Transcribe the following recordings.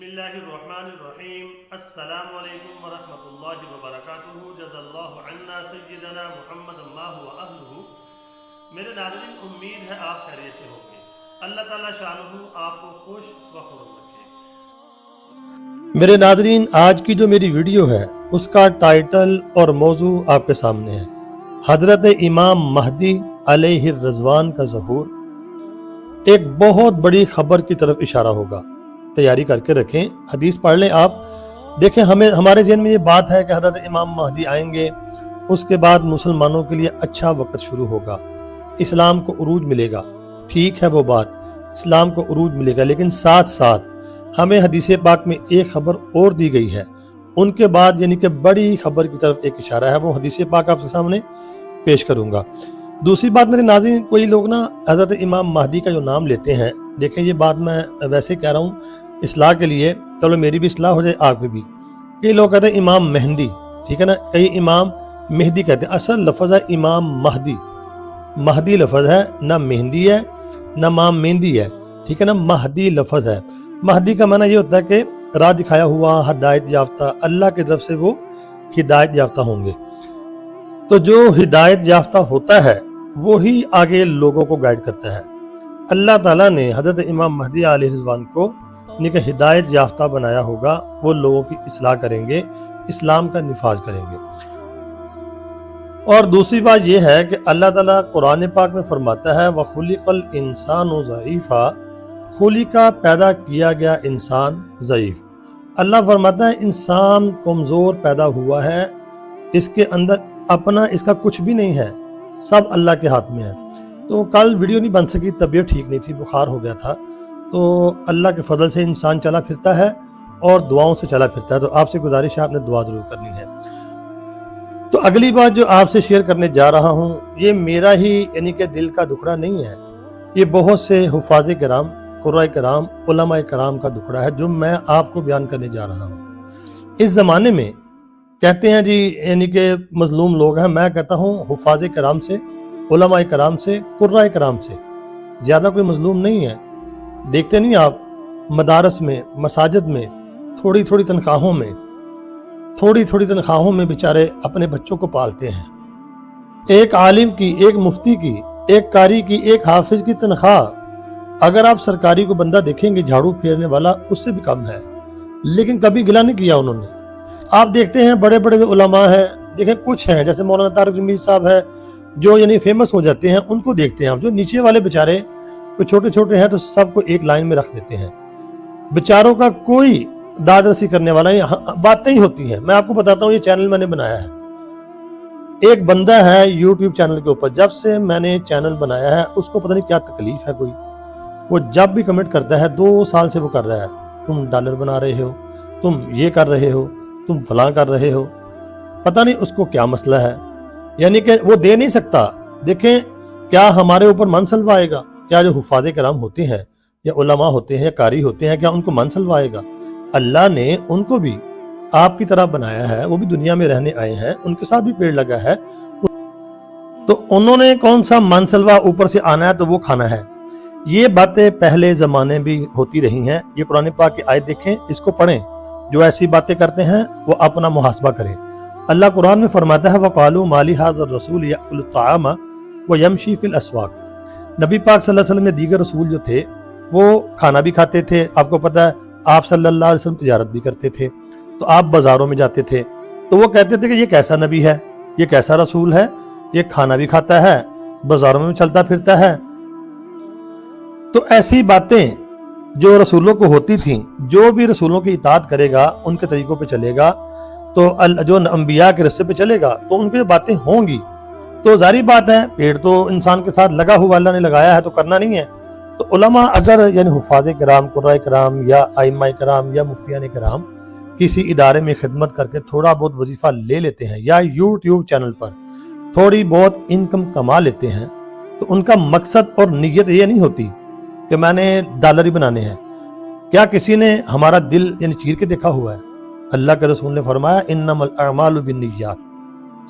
बिस्मिल्लाहिर्रहमानिर्रहीम। अस्सलामु अलैकुम वरहमतुल्लाहि वबरकातुहू। जज़ल्लाहु अन्ना सय्यदना मुहम्मद अल्लाहु व अहलुहू। मेरे नाज़रीन, उम्मीद है आप खैरियत से होंगे। अल्लाह ताला शानुहु आपको खुश व खुर्रम रखे। मेरे नाज़रीन, आज की जो मेरी वीडियो है उसका टाइटल और मौजू आपके सामने है। हज़रत इमाम महदी अलैहि रज़वान का ज़हूर एक बहुत बड़ी खबर की तरफ इशारा होगा। तैयारी करके रखें, हदीस पढ़ लें आप। देखें, हमारे ज़हन में ये बात है कि हज़रत इमाम महदी आएंगे, उसके बाद मुसलमानों के लिए अच्छा वक्त शुरू होगा, इस्लाम को उरूज मिलेगा। ठीक है, वो बात, इस्लाम को उरूज मिलेगा, लेकिन साथ साथ हमें हदीस पाक में एक खबर और दी गई है। उनके बाद यानी कि बड़ी खबर की तरफ एक इशारा है, वो हदीस पाक आपके सामने पेश करूंगा। दूसरी बात मेरे नाज़रीन, कोई लोग ना हज़रत इमाम महदी का जो नाम लेते हैं, देखें ये बात मैं वैसे कह रहा हूँ इस्लाह के लिए, चलो मेरी भी इस्लाह हो जाए, आपकी भी। कई लोग कहते हैं इमाम मेहंदी, ठीक है ना, कई इमाम मेहदी कहते हैं। असल लफ्ज़ है इमाम महदी, महदी लफ्ज़ है, ना मेहंदी है ना माम मेहंदी है, ठीक है ना, महदी लफ्ज़ है। महदी का माना ये होता है कि राह दिखाया हुआ, हिदायत याफ्ता, अल्लाह की तरफ से वो हिदायत याफ्ता होंगे। तो जो हिदायत याफ्ता होता है वही आगे लोगों को गाइड करता है। अल्लाह ताला ने हज़रत इमाम महदी अलैहिस्सलाम को हिदायत याफ्ता बनाया होगा, वो लोगों की इस्लाह करेंगे, इस्लाम का निफाज करेंगे। और दूसरी बात यह है कि अल्लाह ताला कुरान पाक में फरमाता है वखुलिकल इंसानु ज़ईफ़ा, खुलिका पैदा किया गया इंसान ज़ईफ़। अल्लाह फरमाता है इंसान कमज़ोर पैदा हुआ है, इसके अंदर अपना इसका कुछ भी नहीं है, सब अल्लाह के हाथ में है। तो कल वीडियो नहीं बन सकी, तबीयत ठीक नहीं थी, बुखार हो गया था। तो अल्लाह के फजल से इंसान चला फिरता है और दुआओं से चला फिरता है। तो आपसे गुजारिश है, आपने दुआ जरूर करनी है। तो अगली बात जो आपसे शेयर करने जा रहा हूँ, ये मेरा ही यानी कि दिल का दुखड़ा नहीं है, ये बहुत से हुफ़ाज़ किराम, कुर्रा किराम, उलमा किराम का दुखड़ा है जो मैं आपको बयान करने जा रहा हूँ। इस ज़माने में कहते हैं जी यानी कि मजलूम लोग हैं, मैं कहता हूँ हुफ़ाज़ किराम से, उलमा किराम से, कुर्रा किराम से ज़्यादा कोई मजलूम नहीं है। देखते नहीं आप मदारस में, मसाजिद में थोड़ी थोड़ी तनख्वाहों में बेचारे अपने बच्चों को पालते हैं। एक आलिम की, एक मुफ्ती की, एक कारी की, एक हाफिज की तनख्वाह अगर आप सरकारी को बंदा देखेंगे झाड़ू फेरने वाला, उससे भी कम है, लेकिन कभी गिला नहीं किया उन्होंने। आप देखते हैं बड़े बड़े जो उलमा हैं, देखें कुछ हैं जैसे मौलाना तारिक जमील साहब है जो यानी फेमस हो जाते हैं, उनको देखते हैं आप। जो नीचे वाले बेचारे कोई छोटे छोटे हैं तो सबको एक लाइन में रख देते हैं, बेचारों का कोई दादरसी करने वाला बातें ही होती हैं। मैं आपको बताता हूँ, ये चैनल मैंने बनाया है, एक बंदा है यूट्यूब चैनल के ऊपर, जब से मैंने चैनल बनाया है उसको पता नहीं क्या तकलीफ है कोई, वो जब भी कमेंट करता है 2 साल से वो कर रहा है, तुम डॉलर बना रहे हो, तुम ये कर रहे हो, तुम फलां कर रहे हो, पता नहीं उसको क्या मसला है, यानी कि वो दे नहीं सकता। देखें, क्या हमारे ऊपर मन सलवाएगा? क्या जो हुफ़ाज़े किराम होते हैं या उलमा होते हैं या कारी होते हैं, क्या उनको मन सलवाएगा? अल्लाह ने उनको भी आपकी तरह बनाया है, वो भी दुनिया में रहने आए हैं, उनके साथ भी पेड़ लगा है, तो उन्होंने कौन सा मन सलवा ऊपर से आना है तो वो खाना है। ये बातें पहले ज़माने भी होती रही हैं। ये कुरान पाक की आयत देखें, इसको पढ़ें, जो ऐसी बातें करते हैं वो अपना मुहासबा करें। अल्लाह कुरान में फरमाता है वक़ालू माली हाज़र रसूल याकुलु ताअमा व यमशी फिल अस्वाक। नबी पाक सल्लल्लाहु अलैहि वसल्लम में दीगर रसूल जो थे वो खाना भी खाते थे, आपको पता है, आप सल्लल्लाहु अलैहि वसल्लम तिजारत भी करते थे, तो आप बाजारों में जाते थे, तो वो कहते थे कि ये कैसा नबी है, ये कैसा रसूल है, ये खाना भी खाता है, बाजारों में भी चलता फिरता है। तो ऐसी बातें जो रसूलों को होती थी, जो भी रसूलों की इताअत करेगा, उनके तरीकों पे चलेगा, तो जो अंबिया के रस्ते पे चलेगा, तो उनकी जो बातें होंगी, तो जारी बात है पेड़ तो इंसान के साथ लगा हुआ, अल्लाह ने लगाया है, तो करना नहीं है। तो उलमा अगर यानी हुफ़ाज़े किराम, कुर्रा किराम या आइम्मा किराम या मुफ्तियान किराम किसी इदारे में खिदमत करके थोड़ा बहुत वजीफा ले लेते हैं या यूट्यूब चैनल पर थोड़ी बहुत इनकम कमा लेते हैं, तो उनका मकसद और नीयत ये नहीं होती कि मैंने डॉलर ही बनाने हैं। क्या किसी ने हमारा दिल यानी चीर के देखा हुआ है? अल्लाह के रसूल ने फरमाया इन्नमल अमालु बिन्निय्यात,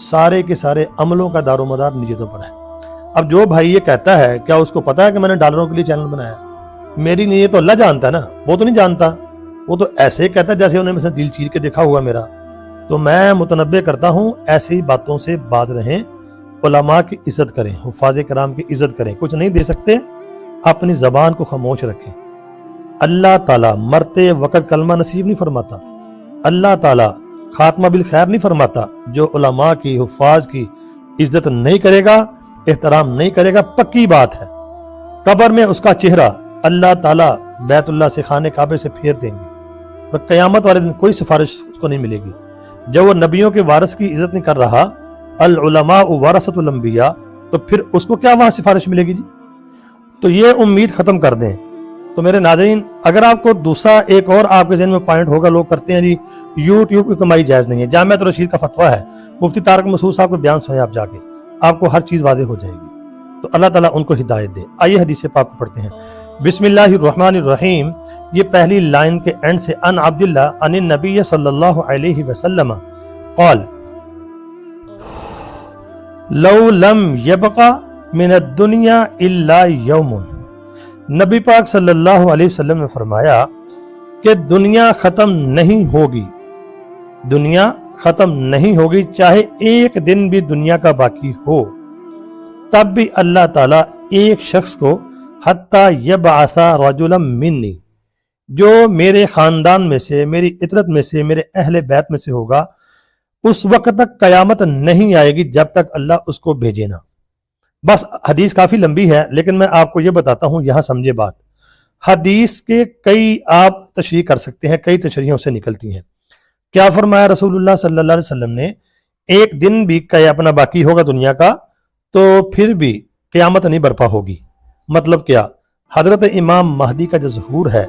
सारे के सारे अमलों का दारोमदार नीयतों पर है। अब जो भाई ये कहता है, क्या उसको पता है कि मैंने डॉलरों के लिए चैनल बनाया? मेरी नीयत तो अल्लाह जानता है ना, वो तो नहीं जानता। وہ تو ایسے ہی کہتا ہے جیسے انہیں میں دل چیر کے دیکھا ہوا میرا. تو میں متنبع کرتا ہوں ایسی باتوں سے باز رہیں, علماء کی عزت کریں, حفاظ کرام کی عزت کریں. کچھ نہیں دے سکتے, اپنی زبان کو خاموش رکھیں. اللہ تعالیٰ مرتے وقت کلمہ نصیب نہیں فرماتا. اللہ تعالیٰ خاتمہ بالخیر نہیں فرماتا. جو علماء کی, حفاظ کی عزت نہیں کرے گا, احترام نہیں کرے گا, پکی بات ہے قبر میں اس کا چہرہ اللہ تعالیٰ بیت اللہ سے, خانے کعبے سے پھیر دیں گے, اور قیامت والے دن کوئی سفارش اس کو نہیں ملے گی. جب وہ نبیوں کے وارث کی عزت نہیں کر رہا, العلماء ورثۃ الانبیاء, تو پھر اس کو کیا وہاں سفارش ملے گی جی؟ تو یہ امید ختم کر دیں. تو میرے ناظرین, اگر آپ کو دوسرا ایک اور آپ کے ذہن میں پوائنٹ ہوگا, لوگ کرتے ہیں جی یوٹیوب کی کمائی جائز نہیں ہے. جامعۃ الرشید کا فتویٰ ہے, مفتی طارق مسعود صاحب کو بیان سنیں آپ جا کے, آپ کو ہر چیز واضح ہو جائے گی. تو اللہ تعالیٰ ان کو ہدایت دے. آئیے حدیث پاک کو پڑھتے ہیں. بسم اللہ الرحمن الرحیم. یہ پہلی لائن کے اینڈ سے, ان عبداللہ عن النبی صلی اللہ علیہ وسلم قال لو لم یبقى من الدنیا الا یوم. نبی پاک صلی اللہ علیہ وسلم نے فرمایا کہ دنیا ختم نہیں ہوگی, دنیا ختم نہیں ہوگی, چاہے ایک دن بھی دنیا کا باقی ہو, تب بھی اللہ تعالیٰ ایک شخص کو حتیٰ یبعث رجلا منی, جو میرے خاندان میں سے, میری اطرت میں سے, میرے اہل بیت میں سے ہوگا, اس وقت تک قیامت نہیں آئے گی جب تک اللہ اس کو بھیجے نہ. بس حدیث کافی لمبی ہے, لیکن میں آپ کو یہ بتاتا ہوں, یہاں سمجھے بات. حدیث کے کئی آپ تشریح کر سکتے ہیں, کئی تشریحوں سے نکلتی ہیں. کیا فرمایا رسول اللہ صلی اللہ علیہ وسلم نے, ایک دن بھی اپنا باقی ہوگا دنیا کا تو پھر بھی قیامت نہیں برپا ہوگی. مطلب کیا؟ حضرت امام مہدی کا جو ظہور ہے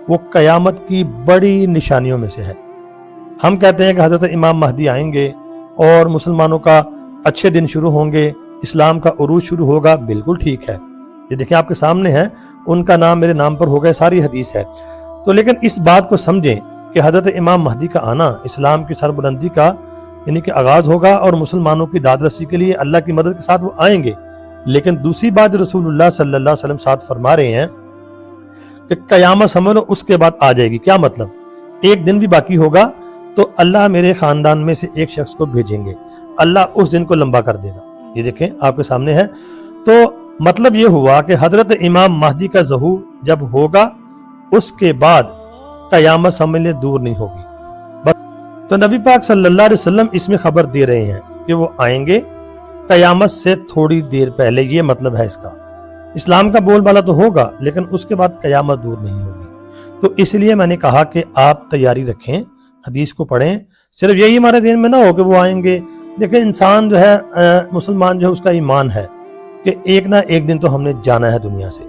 وہ قیامت کی بڑی نشانیوں میں سے ہے. ہم کہتے ہیں کہ حضرت امام مہدی آئیں گے اور مسلمانوں کا اچھے دن شروع ہوں گے, اسلام کا عروج شروع ہوگا. بالکل ٹھیک ہے, یہ دیکھیں آپ کے سامنے ہے, ان کا نام میرے نام پر ہو گئے, ساری حدیث ہے. تو لیکن اس بات کو سمجھیں کہ حضرت امام مہدی کا آنا اسلام کی سربلندی کا یعنی کہ آغاز ہوگا, اور مسلمانوں کی داد رسی کے لیے اللہ کی مدد کے ساتھ وہ آئیں گے. لیکن دوسری بات رسول اللہ صلی اللہ علیہ وسلم ساتھ فرما رہے ہیں کہ قیامت سمجھ لو اس کے بعد آ جائے گی. کیا مطلب؟ ایک دن بھی باقی ہوگا تو اللہ میرے خاندان میں سے ایک شخص کو بھیجیں گے, اللہ اس دن کو لمبا کر دے گا. یہ دیکھیں آپ کے سامنے ہے. تو مطلب یہ ہوا کہ حضرت امام مہدی کا ظہور جب ہوگا اس کے بعد قیامت سمجھ لے دور نہیں ہوگی. تو نبی پاک صلی اللہ علیہ وسلم اس میں خبر دے رہے ہیں کہ وہ آئیں گے قیامت سے تھوڑی دیر پہلے. یہ مطلب ہے اس کا. اسلام کا بول بالا تو ہوگا لیکن اس کے بعد قیامت دور نہیں ہوگی. تو اس لیے میں نے کہا کہ آپ تیاری رکھیں, حدیث کو پڑھیں. صرف یہی ہمارے ذہن میں نہ ہو کہ وہ آئیں گے. دیکھیں انسان جو ہے, مسلمان جو ہے, اس کا ایمان ہے کہ ایک نہ ایک دن تو ہم نے جانا ہے دنیا سے,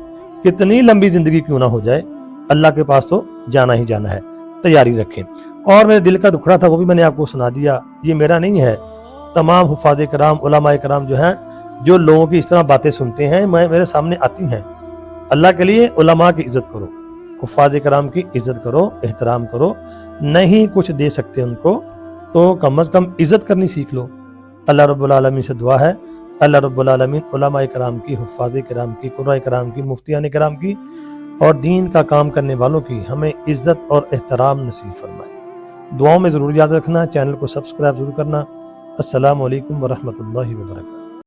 کتنی لمبی زندگی کیوں نہ ہو جائے, اللہ کے پاس تو جانا ہی جانا ہے. تیاری رکھیں. اور میرے دل کا دکھڑا تھا وہ بھی میں نے آپ کو سنا دیا. یہ میرا نہیں ہے, تمام حفاظ کرام, علماء کرام جو ہیں, جو لوگوں کی اس طرح باتیں سنتے ہیں, میرے سامنے آتی ہیں. اللہ کے لیے علماء کی عزت کرو, حفاظ کرام کی عزت کرو, احترام کرو. نہیں کچھ دے سکتے ان کو تو کم از کم عزت کرنی سیکھ لو. اللہ رب العالمین سے دعا ہے, اللہ رب العالمین علماء کرام کی, حفاظ کرام کی, قراء کرام کی, مفتیان کرام کی اور دین کا کام کرنے والوں کی ہمیں عزت اور احترام نصیب فرمائے. دعاؤں میں ضرور یاد رکھنا, چینل کو سبسکرائب ضرور کرنا. السلام علیکم ورحمۃ اللہ وبرکاتہ.